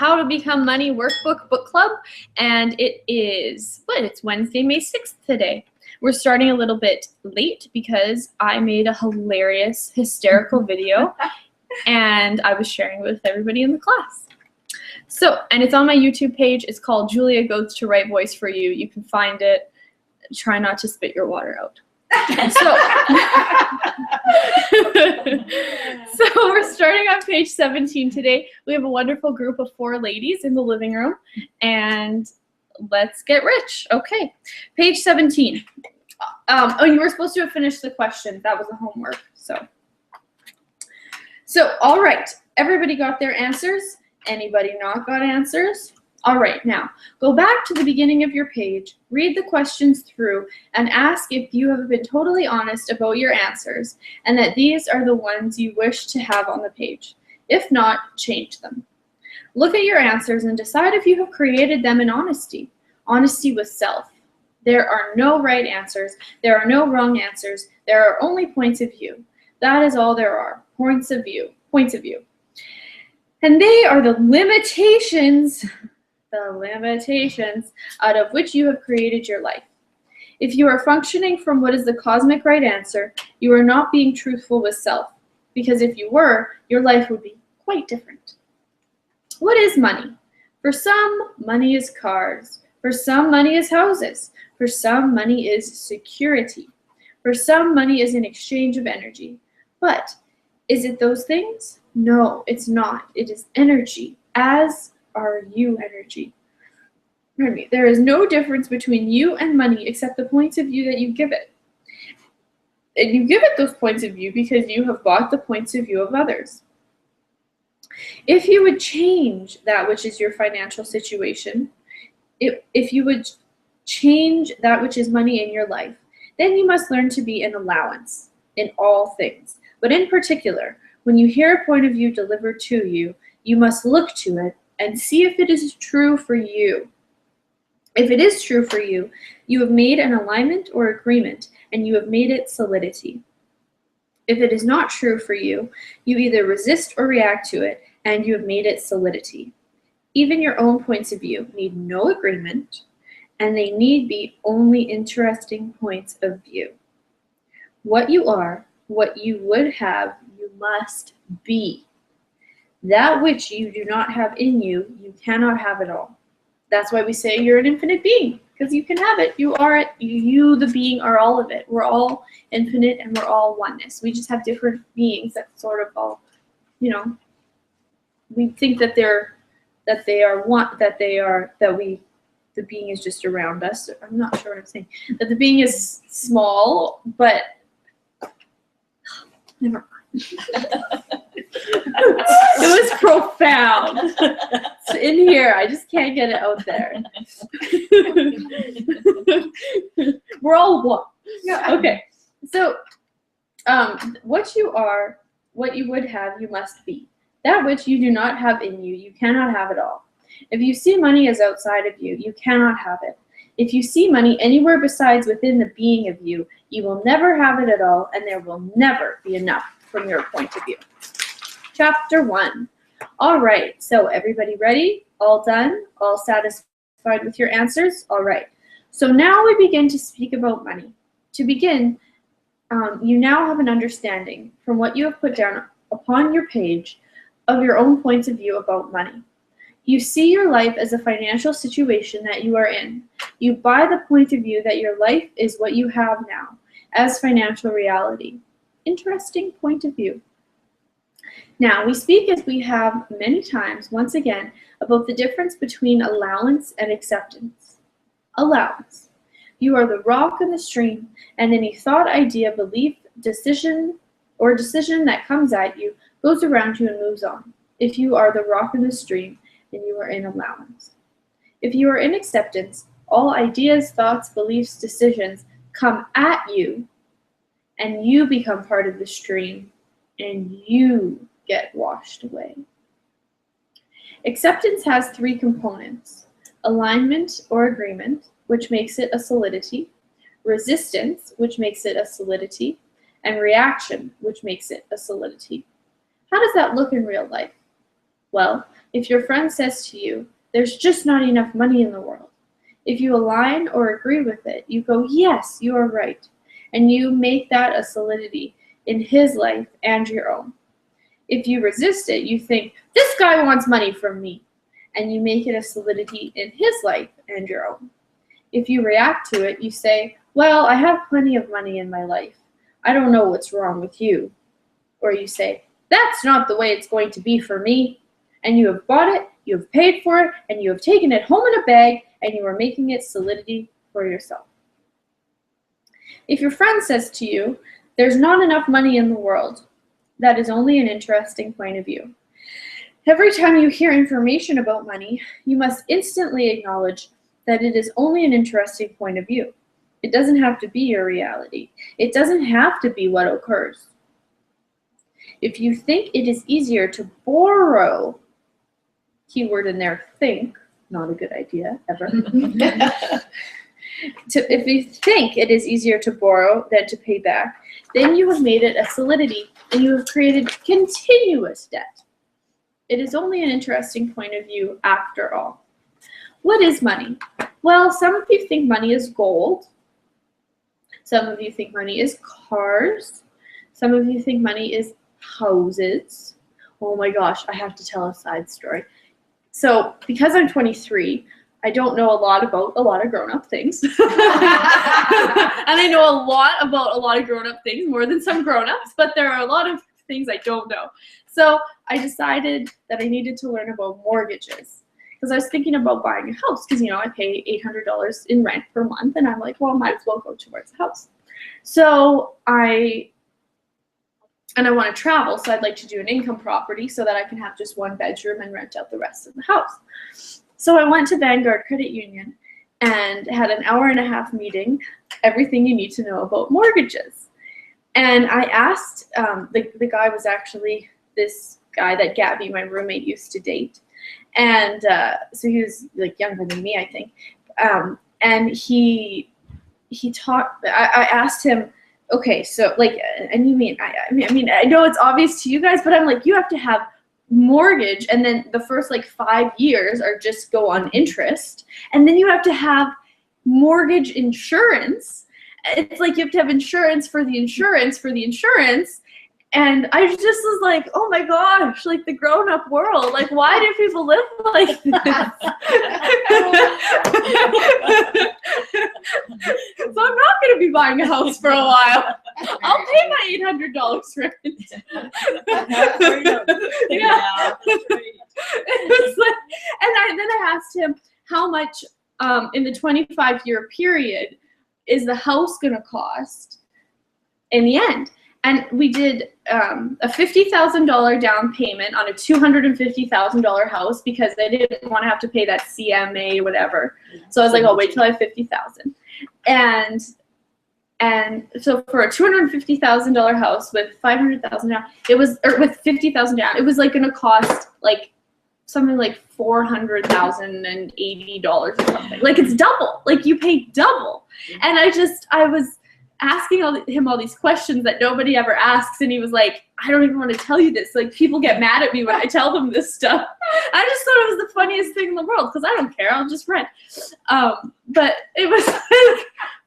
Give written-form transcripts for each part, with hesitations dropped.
How to Become Money Workbook Book Club, and it's Wednesday, May 6th today. We're starting a little bit late because I made a hilarious, hysterical video, and I was sharing it with everybody in the class. So, and it's on my YouTube page. It's called Julia Goes to Right Voice for You. You can find it. Try not to spit your water out. So we're starting on page 17 today. We have a wonderful group of 4 ladies in the living room, and let's get rich. Okay, page 17. Oh, you were supposed to have finished the question. That was the homework. So all right, everybody got their answers? Anybody not got answers? All right, now go back to the beginning of your page, read the questions through, and ask if you have been totally honest about your answers and that these are the ones you wish to have on the page. If not, change them. Look at your answers and decide if you have created them in honesty. Honesty with self. There are no right answers. There are no wrong answers. There are only points of view. That is all there are. Points of view. Points of view. And they are the limitations out of which you have created your life. If you are functioning from what is the cosmic right answer, you are not being truthful with self, because if you were, your life would be quite different. What is money? For some, money is cars. For some, money is houses. For some, money is security. For some, money is an exchange of energy. But is it those things? No, it's not. It is energy, as are you energy. Pardon me. There is no difference between you and money except the points of view that you give it. And you give it those points of view because you have bought the points of view of others. If you would change that which is your financial situation, if you would change that which is money in your life, then you must learn to be an allowance in all things. But in particular, when you hear a point of view delivered to you, you must look to it and see if it is true for you. If it is true for you, you have made an alignment or agreement, and you have made it solidity. If it is not true for you, you either resist or react to it, and you have made it solidity. Even your own points of view need no agreement, and they need be only interesting points of view. What you are, what you would have, you must be. That which you do not have in you, you cannot have it all. That's why we say you're an infinite being, because you can have it. You are it. You, the being, are all of it. We're all infinite and we're all oneness. We just have different beings that sort of all, we think that the being is just around us. I'm not sure what I'm saying. That the being is small, but never mind. It was profound. It's in here. I just can't get it out there. We're all one. Yeah. Okay. So, what you are, what you would have, you must be. That which you do not have in you, you cannot have it all. If you see money as outside of you, you cannot have it. If you see money anywhere besides within the being of you, you will never have it at all, and there will never be enough from your point of view. Chapter 1. All right, so everybody ready? All done? All satisfied with your answers? All right. So now we begin to speak about money. To begin, you now have an understanding from what you have put down upon your page of your own points of view about money. You see your life as a financial situation that you are in. You buy the point of view that your life is what you have now as financial reality. Interesting point of view. Now, we speak as we have many times, once again, about the difference between allowance and acceptance. Allowance. You are the rock in the stream, and any thought, idea, belief, decision that comes at you goes around you and moves on. If you are the rock in the stream, then you are in allowance. If you are in acceptance, all ideas, thoughts, beliefs, decisions come at you, and you become part of the stream, and you get washed away. Acceptance has 3 components: alignment or agreement, which makes it a solidity; resistance, which makes it a solidity; and reaction, which makes it a solidity. How does that look in real life? Well, If your friend says to you, there's just not enough money in the world, if you align or agree with it, you go, yes, you are right. And you make that a solidity in his life and your own. If you resist it, you think, this guy wants money from me. And you make it a solidity in his life and your own. If you react to it, you say, well, I have plenty of money in my life. I don't know what's wrong with you. Or you say, that's not the way it's going to be for me. And you have bought it, you have paid for it, and you have taken it home in a bag, and you are making it solidity for yourself. If your friend says to you, there's not enough money in the world, that is only an interesting point of view. Every time you hear information about money, you must instantly acknowledge that it is only an interesting point of view. It doesn't have to be your reality. It doesn't have to be what occurs. If you think it is easier to borrow, keyword in there, think, not a good idea ever. If you think it is easier to borrow than to pay back, then you have made it a solidity and you have created continuous debt. It is only an interesting point of view after all. What is money? Well, some of you think money is gold. Some of you think money is cars. Some of you think money is houses. Oh my gosh, I have to tell a side story. So because I'm 23, I don't know a lot about a lot of grown-up things. And I know a lot about a lot of grown-up things, more than some grown-ups, but there are a lot of things I don't know. So I decided that I needed to learn about mortgages because I was thinking about buying a house because, you know, I pay $800 in rent per month, and I'm like, well, I might as well go towards a house. So I want to travel, so I'd like to do an income property so that I can have just one bedroom and rent out the rest of the house. So I went to Vanguard Credit Union and had an hour-and-a-half meeting, everything you need to know about mortgages. And I asked, the guy was actually this guy that Gabby, my roommate, used to date. And so he was like younger than me, I think. And he taught, I asked him, okay, so like, and you mean, I mean, I know it's obvious to you guys, but I'm like, you have to have mortgage, and then the first like 5 years are just go on interest, and then you have to have mortgage insurance. It's like you have to have insurance for the insurance for the insurance. And I just was like, oh my gosh, like the grown-up world. Like, why do people live like this? So I'm not going to be buying a house for a while. I'll pay my $800 rent. Yeah. It was like, and then I asked him how much in the 25-year period is the house going to cost in the end. And we did a $50,000 down payment on a $250,000 house because I didn't want to have to pay that CMA or whatever. So I was like, I'll wait till I have $50,000. And so for a $250,000 house with $500,000 down, it was, or with $50,000 down, it was like going to cost like something like $480 or something. Like it's double. Like you pay double. And I was asking him all these questions that nobody ever asks, and he was like, I don't even want to tell you this. Like, people get mad at me when I tell them this stuff. I just thought it was the funniest thing in the world because I don't care. I'll just rent. But it was like,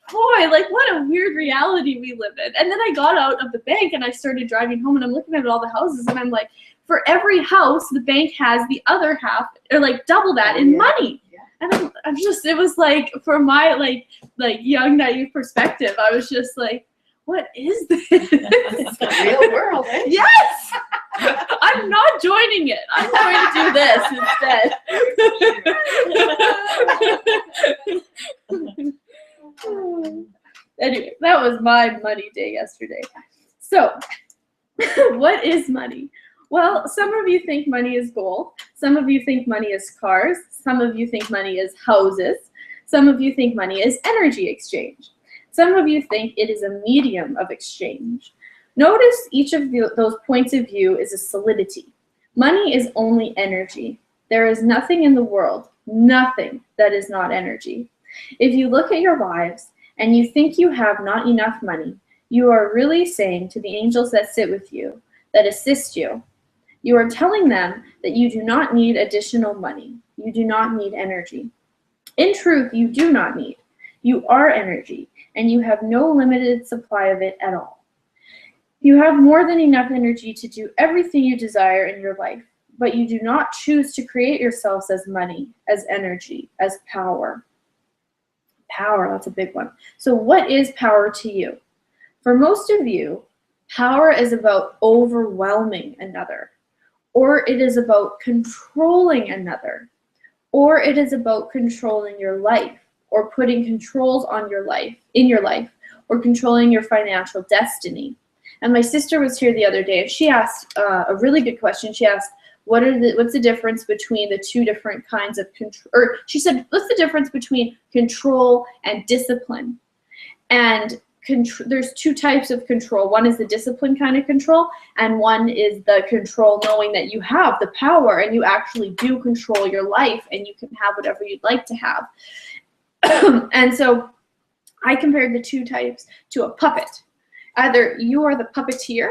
boy, like what a weird reality we live in. And then I got out of the bank and I started driving home, and I'm looking at all the houses, and I'm like, for every house, the bank has the other half, or like double that in money. And I'm just, it was like, for my like young naive perspective, I was just like, what is this? It's the real world, eh? Yes! I'm not joining it. I'm going to do this instead. Anyway, that was my money day yesterday. So, what is money? Well, some of you think money is gold. Some of you think money is cars. Some of you think money is houses. Some of you think money is energy exchange. Some of you think it is a medium of exchange. Notice each of those points of view is a solidity. Money is only energy. There is nothing in the world, nothing that is not energy. If you look at your lives and you think you have not enough money, you are really saying to the angels that sit with you, that assist you, You are telling them that you do not need additional money. You do not need energy. In truth, you do not need. You are energy, and you have no limited supply of it at all. You have more than enough energy to do everything you desire in your life, but you do not choose to create yourselves as money, as energy, as power. Power, that's a big one. So what is power to you? For most of you, power is about overwhelming another, or it is about controlling another, or it is about controlling your life, or putting controls on your life, in your life, or controlling your financial destiny. And my sister was here the other day, and she asked a really good question. She asked, what's the difference between the two different kinds of control? Or she said, what's the difference between control and discipline? And there's two types of control. One is the discipline kind of control, and one is the control knowing that you have the power and you actually do control your life and you can have whatever you'd like to have. And so I compared the two types to a puppet. Either you are the puppeteer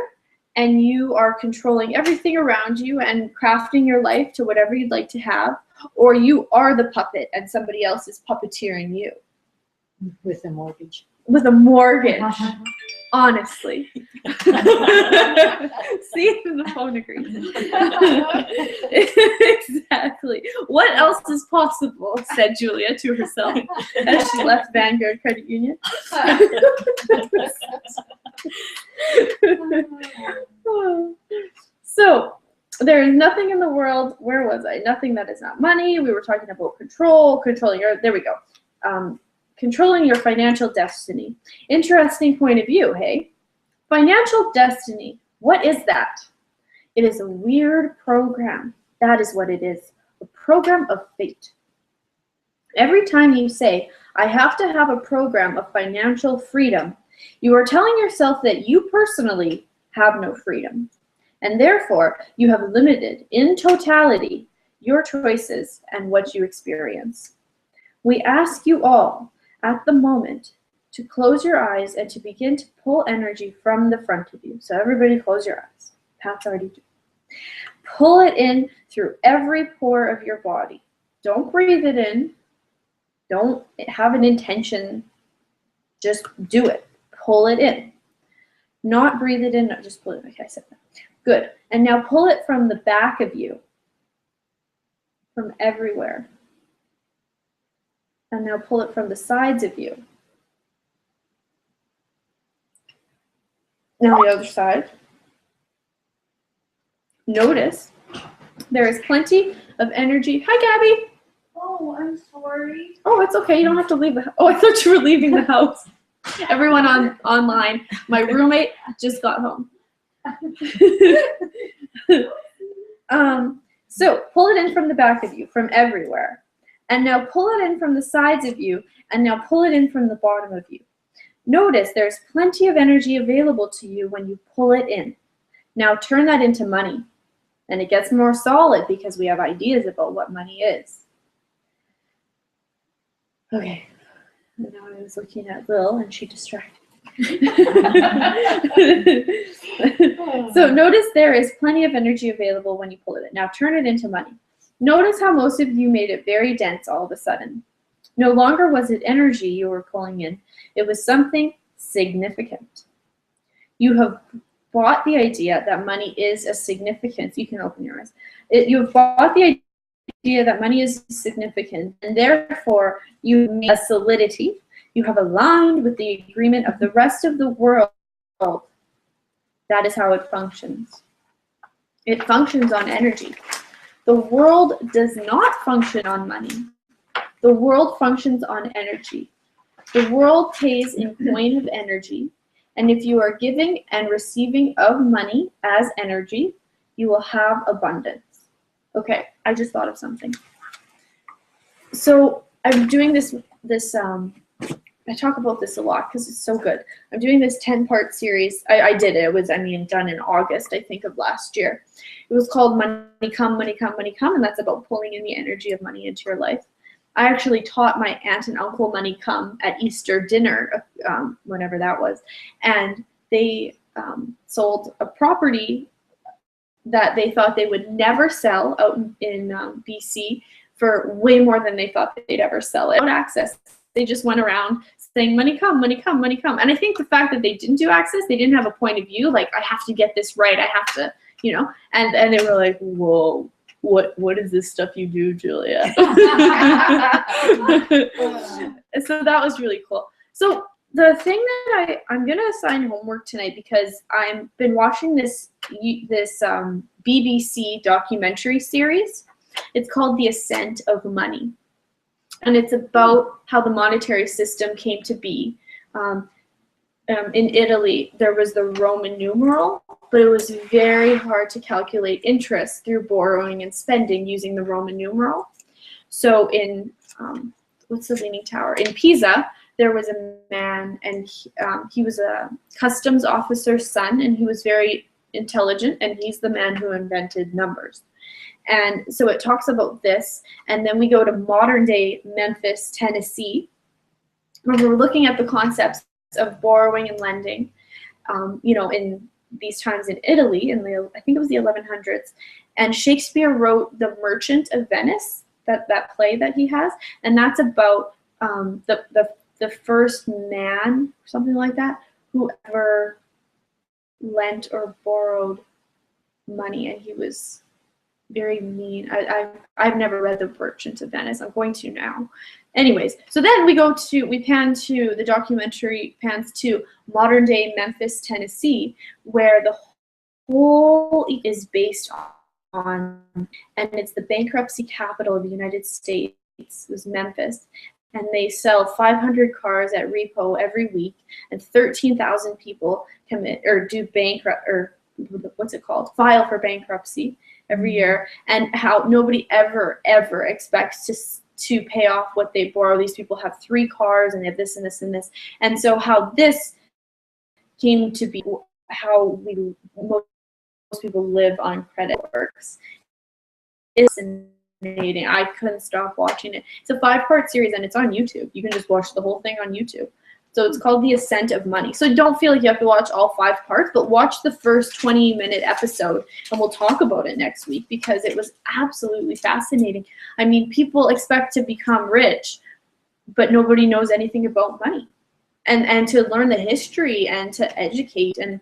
and you are controlling everything around you and crafting your life to whatever you'd like to have, or you are the puppet and somebody else is puppeteering you. With a mortgage. With a mortgage, honestly. See if the phone agrees. Exactly. What else is possible, said Julia to herself as she left Vanguard Credit Union. So, there is nothing in the world, where was I? Nothing that is not money. We were talking about control, controlling your, there we go. Controlling your financial destiny. Interesting point of view, hey? Financial destiny, what is that? It is a weird program. That is what it is, a program of fate. Every time you say, I have to have a program of financial freedom, you are telling yourself that you personally have no freedom, and therefore you have limited, in totality, your choices and what you experience. We ask you all, at the moment, to close your eyes and to begin to pull energy from the front of you. So everybody close your eyes. Pat's already doing. Pull it in through every pore of your body. Don't breathe it in. Don't have an intention. Just do it. Pull it in. Not breathe it in, no, just pull it in. Okay, I said that. Good. And now pull it from the back of you. From everywhere. And now pull it from the sides of you. Now the other side. Notice there is plenty of energy. Hi, Gabby. Oh, I'm sorry. Oh, it's okay. You don't have to leave the house. Oh, I thought you were leaving the house. Everyone online. My roommate just got home. So pull it in from the back of you, from everywhere. And now pull it in from the sides of you, and now pull it in from the bottom of you. Notice there's plenty of energy available to you when you pull it in. Now turn that into money. And it gets more solid because we have ideas about what money is. Okay. And now I was looking at Lil, and she distracted me. So notice there is plenty of energy available when you pull it in. Now turn it into money. Notice how most of you made it very dense all of a sudden. No longer was it energy you were pulling in. It was something significant. You have bought the idea that money is a significance. You can open your eyes. You have bought the idea that money is significant, and therefore you need a solidity. You have aligned with the agreement of the rest of the world. That is how it functions. It functions on energy. The world does not function on money. The world functions on energy. The world pays in coin of energy, and if you are giving and receiving of money as energy, you will have abundance. Okay, I just thought of something. So I'm doing this I talk about this a lot because it's so good. I'm doing this 10-part series. I did it. It was, done in August, I think, of last year. It was called Money Come, Money Come, Money Come, and that's about pulling in the energy of money into your life. I actually taught my aunt and uncle Money Come at Easter dinner, whenever that was, and they sold a property that they thought they would never sell out in BC for way more than they thought they'd ever sell it. Without access, they just went around saying, money come, money come, money come. And I think the fact that they didn't do access, they didn't have a point of view, like, I have to get this right, I have to, you know, and they were like, whoa, what is this stuff you do, Julia? So that was really cool. So the thing that I'm gonna assign homework tonight, because I've been watching this BBC documentary series. It's called The Ascent of Money, and it's about how the monetary system came to be. In Italy, there was the Roman numeral, but it was very hard to calculate interest through borrowing and spending using the Roman numeral. So in, what's the Leaning Tower? In Pisa, there was a man, and he was a customs officer's son, and he was very intelligent, and he's the man who invented numbers. And so it talks about this, and then we go to modern day Memphis, Tennessee, where we're looking at the concepts of borrowing and lending, you know, in these times in Italy, in the, I think it was the 1100s, and Shakespeare wrote The Merchant of Venice, that play that he has, and that's about the first man, something like that, who ever lent or borrowed money, and he was very mean. I've never read The Merchant of Venice. I'm going to now. Anyways, so then we pan to the documentary, pans to modern day Memphis, Tennessee, where the whole is based on, and it's the bankruptcy capital of the United States, was Memphis, and they sell 500 cars at repo every week, and 13,000 people commit or do bankrupt, or what's it called, file for bankruptcy every year, and how nobody ever expects to pay off what they borrow. These people have 3 cars, and they have this and this and this, and so how this came to be, how most people live on credit works, is fascinating. I couldn't stop watching it. It's a 5-part series, and it's on YouTube. You can just watch the whole thing on YouTube. So it's called The Ascent of Money. So don't feel like you have to watch all 5 parts, but watch the first 20-minute episode, and we'll talk about it next week, because it was absolutely fascinating. I mean, people expect to become rich, but nobody knows anything about money. And to learn the history and to educate and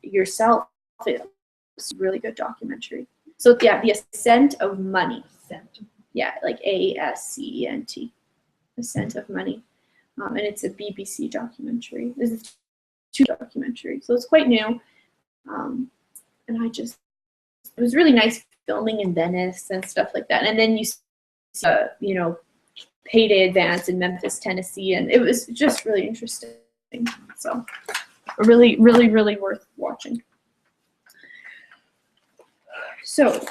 yourself, it's a really good documentary. So yeah, The Ascent of Money. Yeah, like ASCENT. Ascent of Money. And it's a BBC documentary. This is 2 documentaries, so it's quite new. And it was really nice filming in Venice and stuff like that. And then you see, you know, payday advance in Memphis, Tennessee, and it was just really interesting. So really, really, really worth watching. So,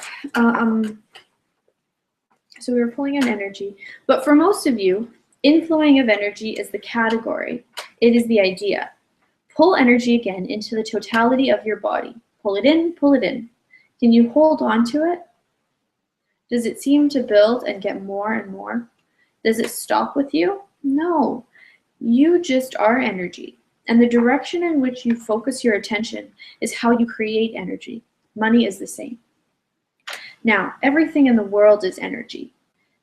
so we were pulling on energy, but for most of you, inflowing of energy is the category. It is the idea. Pull energy again into the totality of your body. Pull it in, pull it in. Can you hold on to it? Does it seem to build and get more and more? Does it stop with you? No. You just are energy. And the direction in which you focus your attention is how you create energy. Money is the same. Now, everything in the world is energy.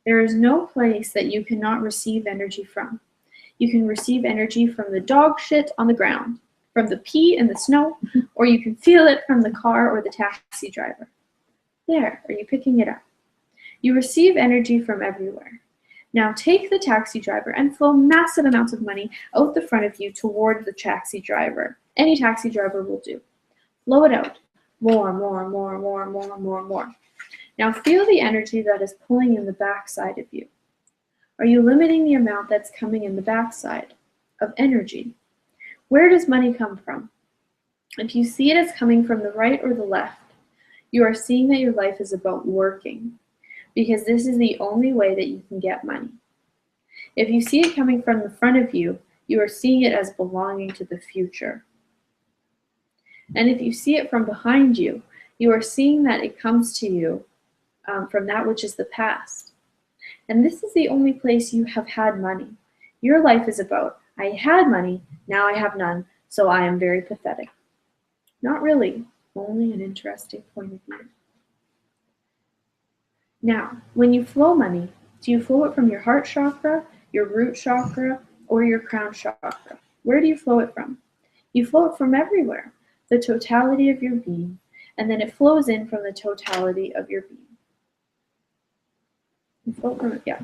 There is no place that you cannot receive energy from. You can receive energy from the dog shit on the ground, from the pee in the snow, or you can feel it from the car or the taxi driver. There, are you picking it up? You receive energy from everywhere. Now take the taxi driver and flow massive amounts of money out the front of you toward the taxi driver. Any taxi driver will do. Flow it out. More, more, more, more, more, more, more. Now feel the energy that is pulling in the backside of you. Are you limiting the amount that's coming in the backside of energy? Where does money come from? If you see it as coming from the right or the left, you are seeing that your life is about working, because this is the only way that you can get money. If you see it coming from the front of you, you are seeing it as belonging to the future. And if you see it from behind you, you are seeing that it comes to you from that which is the past. And this is the only place you have had money. Your life is about, I had money, now I have none, so I am very pathetic. Not really. only an interesting point of view. Now, when you flow money, do you flow it from your heart chakra, your root chakra, or your crown chakra? Where do you flow it from? You flow it from everywhere, the totality of your being, and then it flows in from the totality of your being. You flow from it, yeah.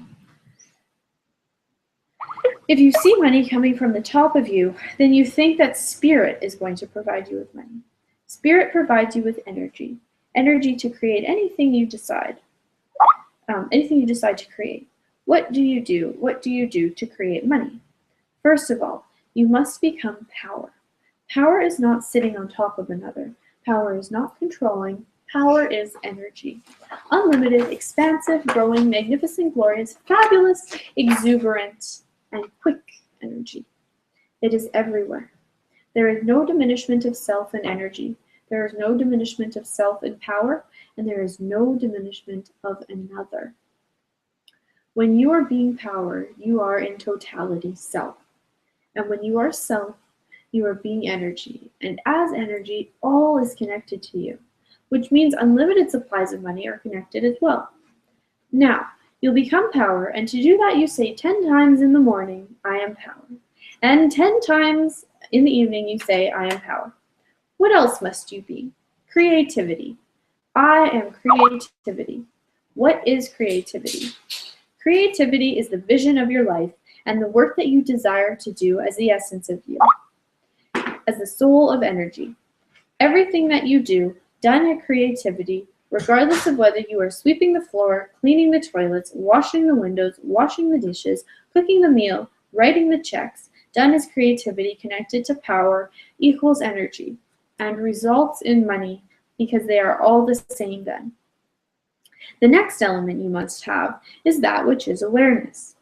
If you see money coming from the top of you, then you think that spirit is going to provide you with money. Spirit provides you with energy, energy to create anything you decide to create. What do you do? What do you do to create money? First of all, you must become power. Power is not sitting on top of another. Power is not controlling. Power is energy. Unlimited, expansive, growing, magnificent, glorious, fabulous, exuberant, and quick energy. It is everywhere. There is no diminishment of self and energy. There is no diminishment of self and power, and there is no diminishment of another. When you are being power, you are in totality self. And when you are self, you are being energy. And as energy, all is connected to you, which means unlimited supplies of money are connected as well. Now, you'll become power, and to do that, you say 10 times in the morning, I am power. And 10 times in the evening, you say, I am power. What else must you be? Creativity. I am creativity. What is creativity? Creativity is the vision of your life and the work that you desire to do as the essence of you, as the soul of energy. Everything that you do, done at creativity, regardless of whether you are sweeping the floor, cleaning the toilets, washing the windows, washing the dishes, cooking the meal, writing the checks, done as creativity connected to power equals energy and results in money because they are all the same then. The next element you must have is that which is awareness.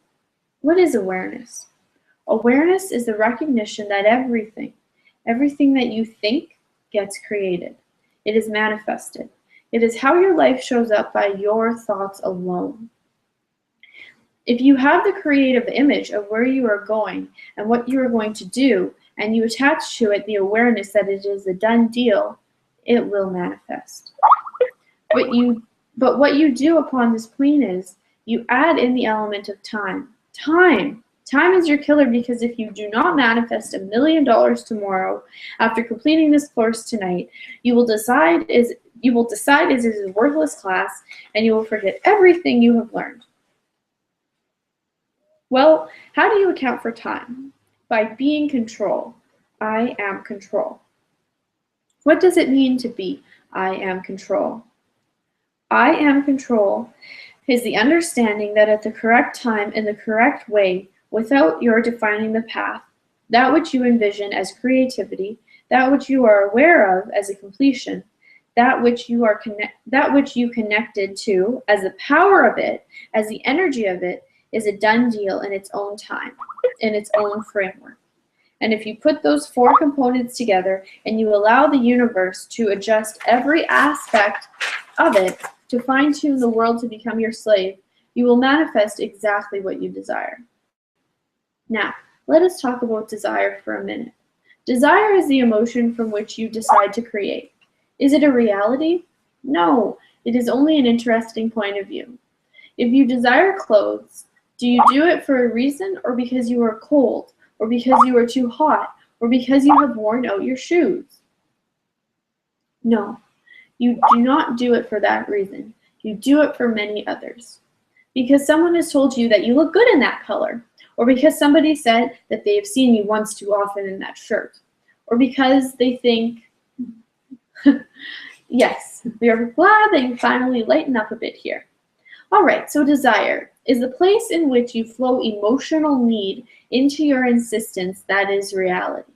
What is awareness? Awareness is the recognition that everything that you think gets created. It is manifested. It is how your life shows up by your thoughts alone. If you have the creative image of where you are going and what you are going to do, and you attach to it the awareness that it is a done deal, it will manifest. But what you do upon this plane is you add in the element of time. Time is your killer, because if you do not manifest $1 million tomorrow after completing this course tonight, you will decide it is a worthless class, and you will forget everything you have learned. Well, how do you account for time? By being control. I am control. What does it mean to be I am control? I am control is the understanding that at the correct time, in the correct way, without your defining the path, that which you envision as creativity, that which you are aware of as a completion, that which you connected to as the power of it, as the energy of it, is a done deal in its own time, in its own framework. And if you put those 4 components together and you allow the universe to adjust every aspect of it to fine-tune the world to become your slave, you will manifest exactly what you desire. Now, let us talk about desire for a minute. Desire is the emotion from which you decide to create. Is it a reality? No, it is only an interesting point of view. If you desire clothes, do you do it for a reason, or because you are cold, or because you are too hot, or because you have worn out your shoes? No, you do not do it for that reason. You do it for many others. Because someone has told you that you look good in that color, or because somebody said that they have seen you once too often in that shirt, or because they think, yes, we are glad that you finally lighten up a bit here. All right, so desire is the place in which you flow emotional need into your insistence that is reality.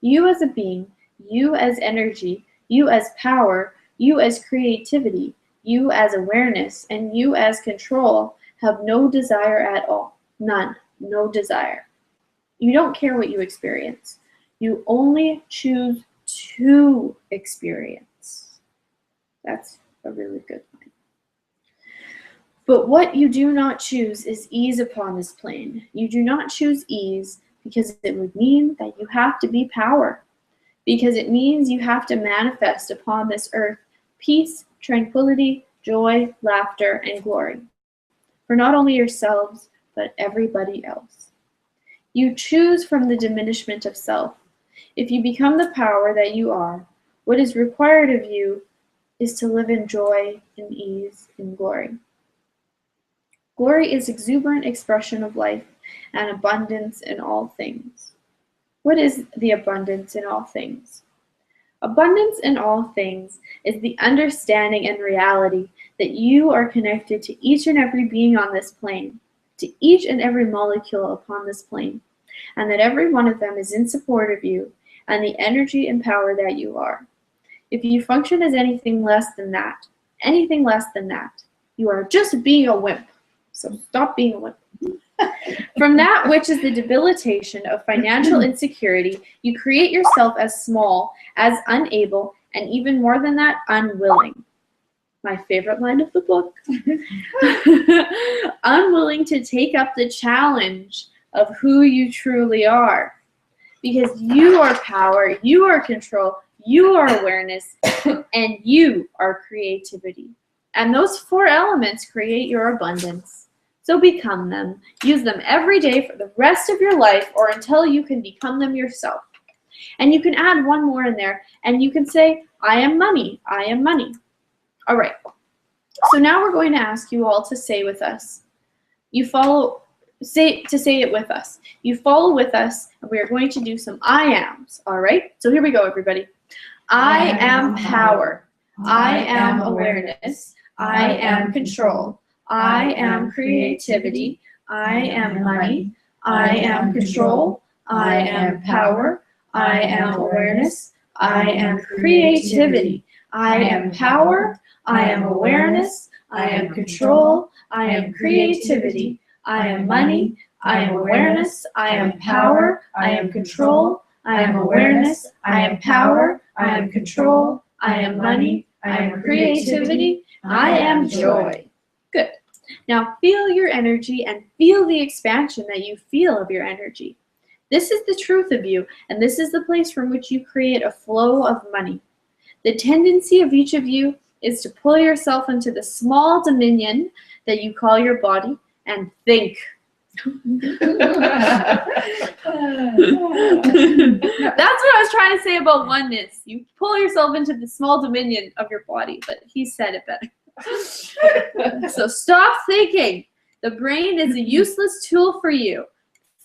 You as a being, you as energy, you as power, you as creativity, you as awareness, and you as control have no desire at all. None. No desire. You don't care what you experience. You only choose to experience. That's a really good point. But what you do not choose is ease upon this plane. You do not choose ease because it would mean that you have to be power. because it means you have to manifest upon this earth peace, tranquility, joy, laughter, and glory for not only yourselves, but everybody else. You choose from the diminishment of self. If you become the power that you are, what is required of you is to live in joy, in ease, in glory. Glory is exuberant expression of life and abundance in all things. What is the abundance in all things? Abundance in all things is the understanding and reality that you are connected to each and every being on this plane, to each and every molecule upon this plane, and that every one of them is in support of you and the energy and power that you are. If you function as anything less than that, you are just being a wimp. So stop being a wimp. From that which is the debilitation of financial insecurity, you create yourself as small, as unable, and even more than that, unwilling. My favorite line of the book. Unwilling to take up the challenge of who you truly are. Because you are power, you are control, you are awareness, and you are creativity. And those four elements create your abundance. So become them. Use them every day for the rest of your life or until you can become them yourself. And you can add one more in there and you can say, I am money, I am money. All right. So now we're going to ask you all to say with us. Say it with us. You follow with us and we are going to do some I ams. All right. So here we go, everybody. I am power. I am awareness. I am control. I am creativity. I am money. I am control. I am power. I am awareness. I am creativity. I am power. I am awareness. I am control. I am creativity. I am money. I am awareness. I am power. I am control. I am awareness. I am power. I am control. I am money. I am creativity. I am joy. Good. Now feel your energy and feel the expansion that you feel of your energy. This is the truth of you, and this is the place from which you create a flow of money. The tendency of each of you is to pull yourself into the small dominion that you call your body and think. That's what I was trying to say about oneness. You pull yourself into the small dominion of your body, but he said it better. So stop thinking. The brain is a useless tool for you.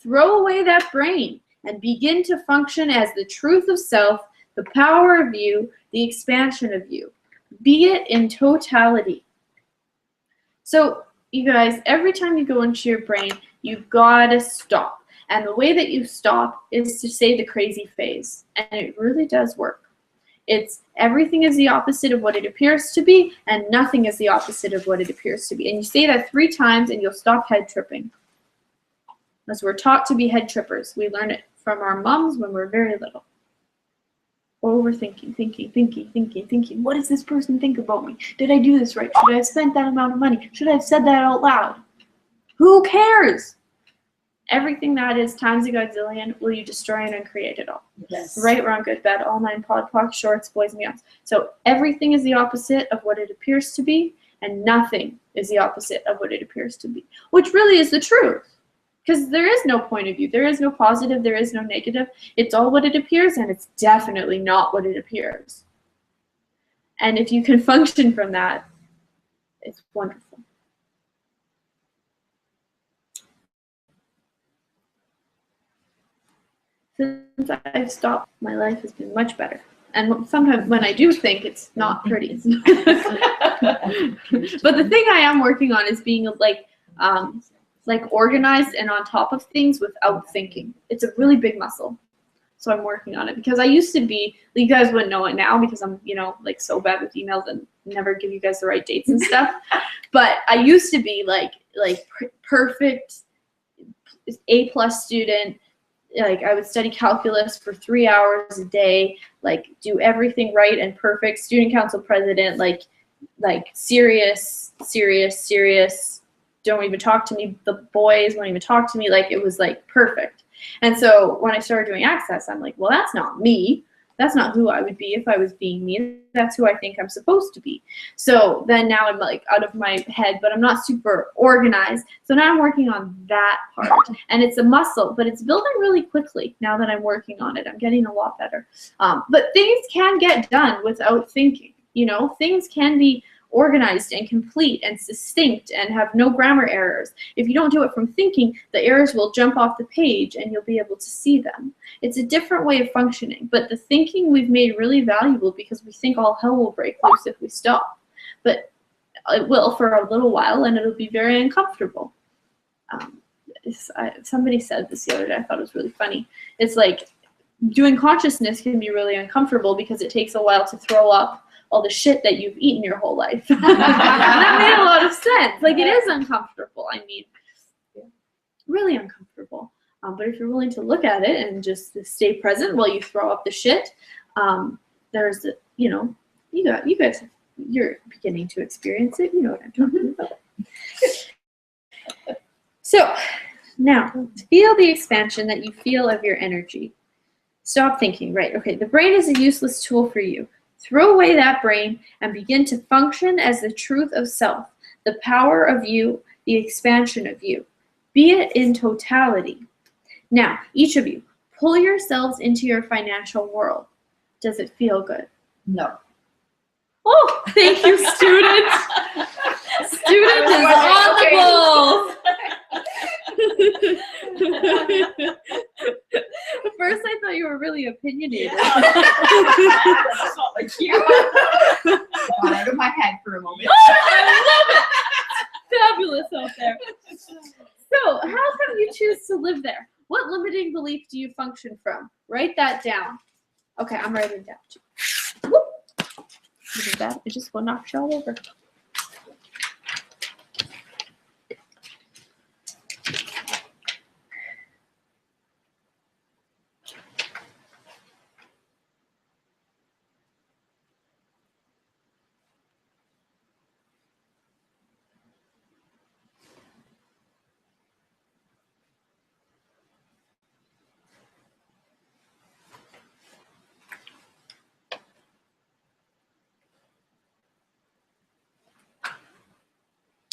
Throw away that brain and begin to function as the truth of self, the power of you, the expansion of you. Be it in totality. So, you guys, every time you go into your brain, you've got to stop. And the way that you stop is to say the crazy phase. And it really does work. It's everything is the opposite of what it appears to be, and nothing is the opposite of what it appears to be. And you say that 3 times, and you'll stop head tripping. As we're taught to be head trippers. We learn it from our moms when we're very little. Overthinking, thinking. What does this person think about me? Did I do this right? Should I have spent that amount of money? Should I have said that out loud? Who cares? Everything that is times a godzillion, will you destroy and uncreate it all? Yes. Right, wrong, good, bad, all 9, pod, poc, shorts, boys, and beyonds. So everything is the opposite of what it appears to be, and nothing is the opposite of what it appears to be, which really is the truth. Because there is no point of view. There is no positive. There is no negative. It's all what it appears, and it's definitely not what it appears. And if you can function from that, it's wonderful. Since I've stopped, my life has been much better. And sometimes when I do think, it's not pretty. But the thing I am working on is being like organized and on top of things without thinking. It's a really big muscle. So I'm working on it because I used to be, you guys wouldn't know it now because I'm, like so bad with emails and never give you guys the right dates and stuff. But I used to be like perfect A+ student. Like I would study calculus for 3 hours a day, like do everything right and perfect, student council president, like serious, don't even talk to me, the boys won't even talk to me, like it was like perfect. And so when I started doing Access, I'm like, well, that's not me. that's not who I would be if I was being me. That's who I think I'm supposed to be. So then now I'm like out of my head, but I'm not super organized. So now I'm working on that part. And it's a muscle, but it's building really quickly now that I'm working on it. I'm getting a lot better. But things can get done without thinking. You know, things can be organized and complete and succinct and have no grammar errors. If you don't do it from thinking, the errors will jump off the page and you'll be able to see them. It's a different way of functioning, but the thinking we've made really valuable because we think all hell will break loose if we stop. But it will for a little while, and it'll be very uncomfortable. Somebody said this the other day, I thought it was really funny. It's like doing consciousness can be really uncomfortable because it takes a while to throw up all the shit that you've eaten your whole life. That made a lot of sense. Like, it is uncomfortable. I mean, really uncomfortable. But if you're willing to look at it and just stay present while you throw up the shit, there's, you know, you guys, you're beginning to experience it. You know what I'm talking about. So now, feel the expansion that you feel of your energy. Stop thinking, right? Okay, the brain is a useless tool for you. Throw away that brain and begin to function as the truth of self, the power of you, the expansion of you. Be it in totality. Now, each of you, pull yourselves into your financial world. Does it feel good? No. Oh, thank you, student. Student is on the ball. At first, I thought you were really opinionated. That's not like you. Got out of my head for a moment. I love it. Fabulous out there. So, how come you choose to live there? What limiting belief do you function from? Write that down. Okay, I'm writing it down too. Whoop. Look at that. It just knocked you all over.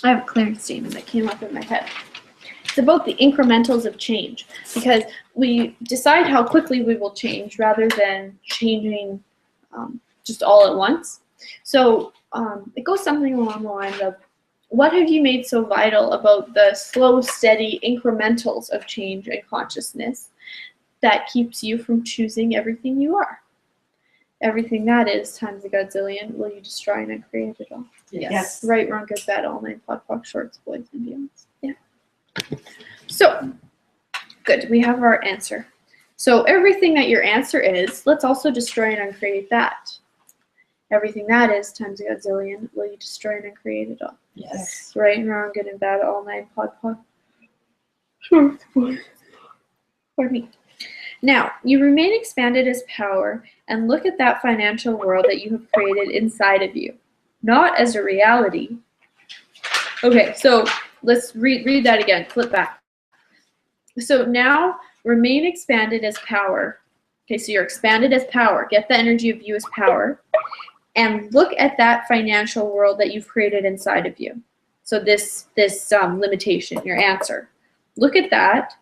I have a clearing statement that came up in my head. It's about the incrementals of change, because we decide how quickly we will change rather than changing just all at once. So it goes something along the lines of, what have you made so vital about the slow, steady incrementals of change and consciousness that keeps you from choosing everything you are? Everything that is times a godzillion, will you destroy and uncreate it all? Yes. Right, wrong, good, bad, all nine, POD, POC, shorts, boys, and beyonds. Yeah. So, good, we have our answer. So everything that your answer is, let's also destroy and uncreate that. Everything that is times a godzillion, will you destroy and uncreate it all? Yes. Right, wrong, good, and bad, all nine, POD, POC, shorts, boys. Pardon me. Now, you remain expanded as power, and look at that financial world that you have created inside of you. Not as a reality. Okay, so let's read that again. Flip back. So now, remain expanded as power. Okay, so you're expanded as power. Get the energy of you as power. And look at that financial world that you've created inside of you. So this limitation, your answer. Look at that.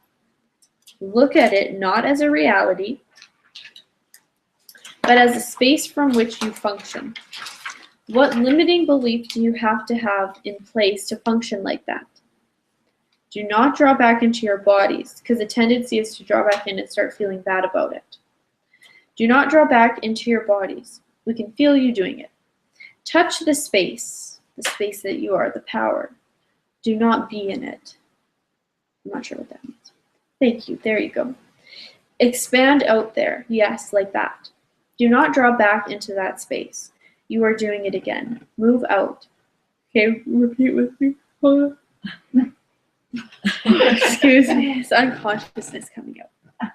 Look at it not as a reality, but as a space from which you function. What limiting belief do you have in place to function like that? Do not draw back into your bodies, because the tendency is to draw back in and start feeling bad about it. Do not draw back into your bodies. We can feel you doing it. Touch the space that you are, the power. Do not be in it. I'm not sure what that means. Thank you. There you go. Expand out there. Yes, like that. Do not draw back into that space. You are doing it again. Move out. Okay, repeat with me. Hold on. Excuse me. It's unconsciousness coming out.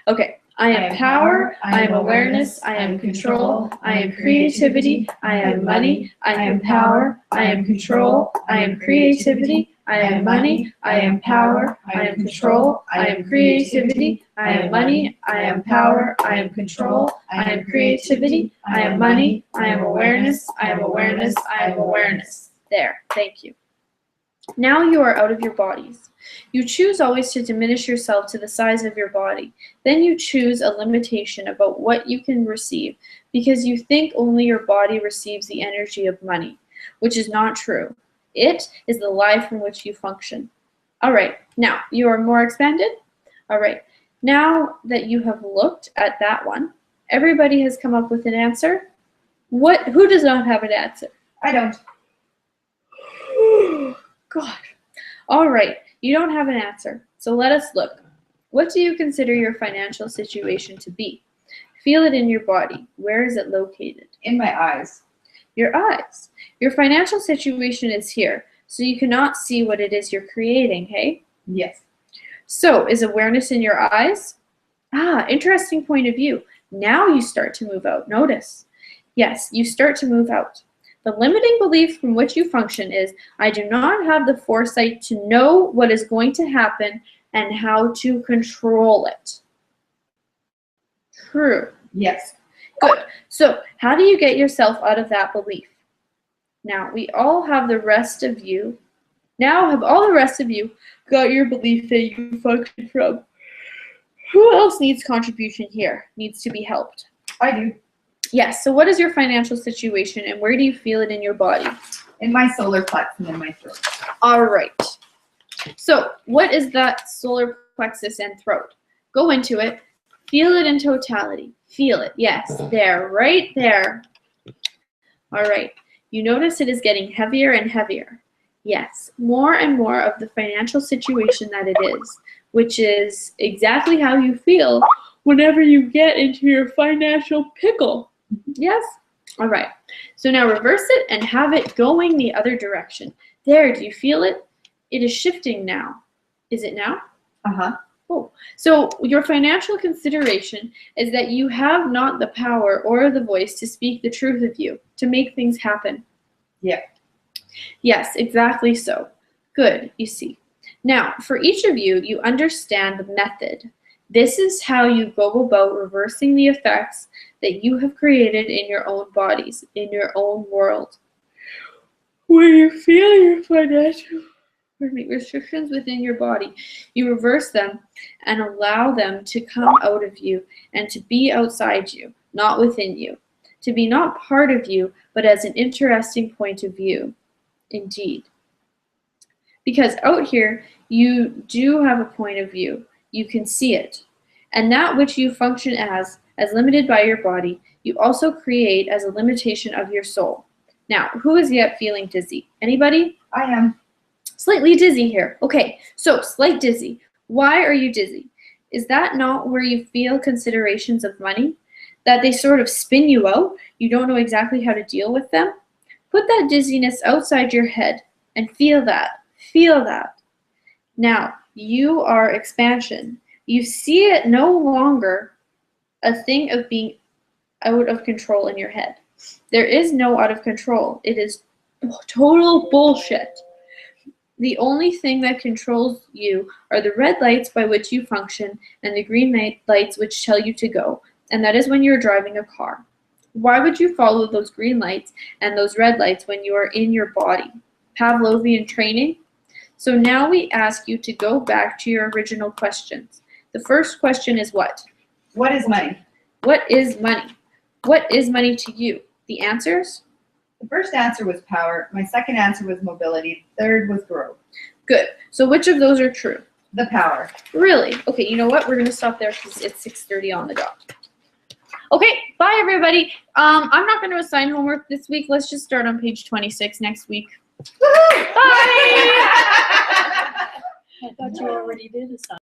Okay. I am power. I am awareness. I am control. I am creativity. I am money. I am power. I am control. I am creativity. I am money. I am power. I am control. I am creativity. I am money. I am power. I am control. I am creativity. I am money. I am awareness. I am awareness. I am awareness. There. Thank you. Now you are out of your bodies. You choose always to diminish yourself to the size of your body. Then you choose a limitation about what you can receive because you think only your body receives the energy of money, which is not true. It is the lie from which you function. All right, now you are more expanded? All right, now that you have looked at that one, everybody has come up with an answer. Who does not have an answer? I don't. God. All right, you don't have an answer, so let us look. What do you consider your financial situation to be? Feel it in your body. Where is it located? In my eyes. Your eyes. Your financial situation is here, so you cannot see what it is you're creating, hey? Yes. So, is awareness in your eyes? Ah, interesting point of view. Now you start to move out. Notice. Yes, you start to move out. The limiting belief from which you function is, I do not have the foresight to know what is going to happen and how to control it. True. Yes. Good. So, how do you get yourself out of that belief? Now, we all have the rest of you. Now, have all the rest of you got your belief that you function from? Who else needs contribution here? Needs to be helped? I do. Yes. So, what is your financial situation, and where do you feel it in your body? In my solar plexus and in my throat. All right. So, what is that solar plexus and throat? Go into it. Feel it in totality. Feel it. Yes, there, right there. All right. You notice it is getting heavier and heavier. Yes, more and more of the financial situation that it is, which is exactly how you feel whenever you get into your financial pickle. Yes? All right. So now reverse it and have it going the other direction. There, do you feel it? It is shifting now. Is it now? Uh-huh. Oh, so your financial consideration is that you have not the power or the voice to speak the truth of you, to make things happen. Yeah. Yes, exactly so. Good, you see. Now, for each of you, you understand the method. This is how you go about reversing the effects that you have created in your own bodies, in your own world. When you feel your financial restrictions within your body, you reverse them and allow them to come out of you and to be outside you, not within you. To be not part of you, but as an interesting point of view. Indeed. Because out here, you do have a point of view. You can see it. And that which you function as limited by your body, you also create as a limitation of your soul. Now, who is yet feeling dizzy? Anybody? I am. Slightly dizzy here. Okay, so slight dizzy. Why are you dizzy? Is that not where you feel considerations of money? That they sort of spin you out? You don't know exactly how to deal with them? Put that dizziness outside your head and feel that. Feel that. Now, you are expansion. You see it no longer a thing of being out of control in your head. There is no out of control. It is total bullshit. The only thing that controls you are the red lights by which you function and the green lights which tell you to go, and that is when you're driving a car. Why would you follow those green lights and those red lights when you are in your body? Pavlovian training? So now we ask you to go back to your original questions. The first question is what? What is money? What is money? What is money to you? The answers? The first answer was power. My second answer was mobility. Third was growth. Good. So which of those are true? The power. Really? Okay, you know what? We're going to stop there because it's 6:30 on the dot. Okay, bye everybody. I'm not going to assign homework this week. Let's just start on page 26 next week. Woohoo! Bye! I thought you already did assign.